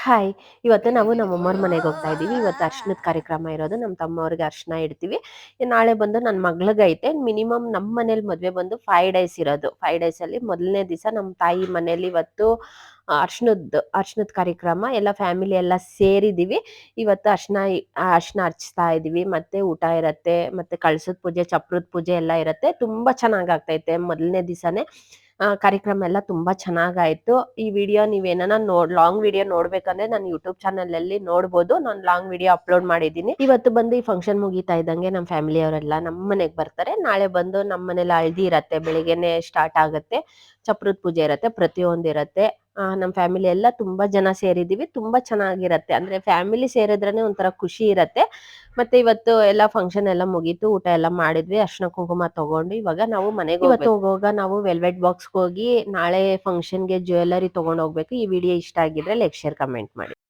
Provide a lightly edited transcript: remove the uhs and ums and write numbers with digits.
Hi! ಇವತ್ತು ನಾವು ನಮ್ಮಮ್ಮೋರ್ ಮನೆಗೆ ಹೋಗ್ತಾ ಇದೀವಿ. ಇವತ್ತು ಅರ್ಶಿನದ ಕಾರ್ಯಕ್ರಮ ಇರೋದು. ನಮ್ಮ ತಮ್ಮವ್ರಿಗೆ ಅರ್ಶಿನ ಇಡ್ತೀವಿ. ನಾಳೆ ಬಂದು ನನ್ನ ಮಗ್ಳಿಗೈತೆ. ಮಿನಿಮಮ್ ನಮ್ಮ ಮನೇಲಿ ಮದ್ವೆ ಬಂದು 5 ಡೇಸ್ ಇರೋದು. 5 ಡೇಸಲ್ಲಿ ಮೊದಲನೇ ದಿವಸ ನಮ್ಮ ತಾಯಿ ಮನೇಲಿ ಇವತ್ತು ಅರ್ಶಿನದ ಕಾರ್ಯಕ್ರಮ. ಎಲ್ಲ ಫ್ಯಾಮಿಲಿ ಎಲ್ಲ ಸೇರಿದೀವಿ. ಇವತ್ತು ಅರ್ಶಿನ ಹಚ್ತಾ ಇದೀವಿ. ಮತ್ತೆ ಊಟ ಇರತ್ತೆ, ಮತ್ತೆ ಕಳಸದ ಪೂಜೆ, ಚಪ್ರದ ಪೂಜೆ ಎಲ್ಲ ಇರತ್ತೆ. ತುಂಬಾ ಚೆನ್ನಾಗಾಗ್ತೈತೆ. ಮೊದಲನೇ ದಿವಸನೇ ಕಾರ್ಯಕ್ರಮ ಎಲ್ಲ ತುಂಬಾ ಚೆನ್ನಾಗಾಯ್ತು. ಈ ವಿಡಿಯೋ ನೀವೇನಾನ ಲಾಂಗ್ ವಿಡಿಯೋ ನೋಡ್ಬೇಕಂದ್ರೆ ನನ್ನ ಯೂಟ್ಯೂಬ್ ಚಾನಲ್ ಅಲ್ಲಿ ನೋಡ್ಬೋದು. ನಾನು ಲಾಂಗ್ ವಿಡಿಯೋ ಅಪ್ಲೋಡ್ ಮಾಡಿದ್ದೀನಿ. ಇವತ್ತು ಬಂದು ಈ ಫಂಕ್ಷನ್ ಮುಗೀತಾ ಇದ್ದಂಗೆ ನಮ್ಮ ಫ್ಯಾಮಿಲಿ ಅವರೆಲ್ಲ ನಮ್ಮ ಮನೆಗೆ ಬರ್ತಾರೆ. ನಾಳೆ ಬಂದು ನಮ್ಮ ಮನೇಲಿ ಹಳದಿ ಇರತ್ತೆ, ಬೆಳಿಗ್ಗೆನೆ ಸ್ಟಾರ್ಟ್ ಆಗುತ್ತೆ. ಚಪ್ರದ ಪೂಜೆ ಇರತ್ತೆ, ಪ್ರತಿಯೊಂದು ಇರತ್ತೆ. ನಮ್ಮ ಫ್ಯಾಮಿಲಿ ಎಲ್ಲ ತುಂಬಾ ಜನ ಸೇರಿದೀವಿ. ತುಂಬಾ ಚೆನ್ನಾಗಿರತ್ತೆ. ಅಂದ್ರೆ ಫ್ಯಾಮಿಲಿ ಸೇರಿದ್ರೇನೆ ಒಂಥರ ಖುಷಿ ಇರತ್ತೆ. ಮತ್ತೆ ಇವತ್ತು ಎಲ್ಲ ಫಂಕ್ಷನ್ ಎಲ್ಲ ಮುಗೀತು, ಊಟ ಎಲ್ಲ ಮಾಡಿದ್ವಿ, ಅರ್ಶಿನ ಕುಂಕುಮ ತಗೊಂಡು ಇವಾಗ ನಾವು ಮನೆಗೆ ಇವತ್ತು ಹೋಗುವಾಗ ನಾವು ವೆಲ್ವೆಟ್ ಬಾಕ್ಸ್ ಹೋಗಿ ನಾಳೆ ಫಂಕ್ಷನ್ಗೆ ಜ್ಯುವೆಲ್ಲರಿ ತಗೊಂಡ್ ಹೋಗ್ಬೇಕು. ಈ ವಿಡಿಯೋ ಇಷ್ಟ ಆಗಿದ್ರೆ ಲೈಕ್, ಶೇರ್, ಕಮೆಂಟ್ ಮಾಡಿ.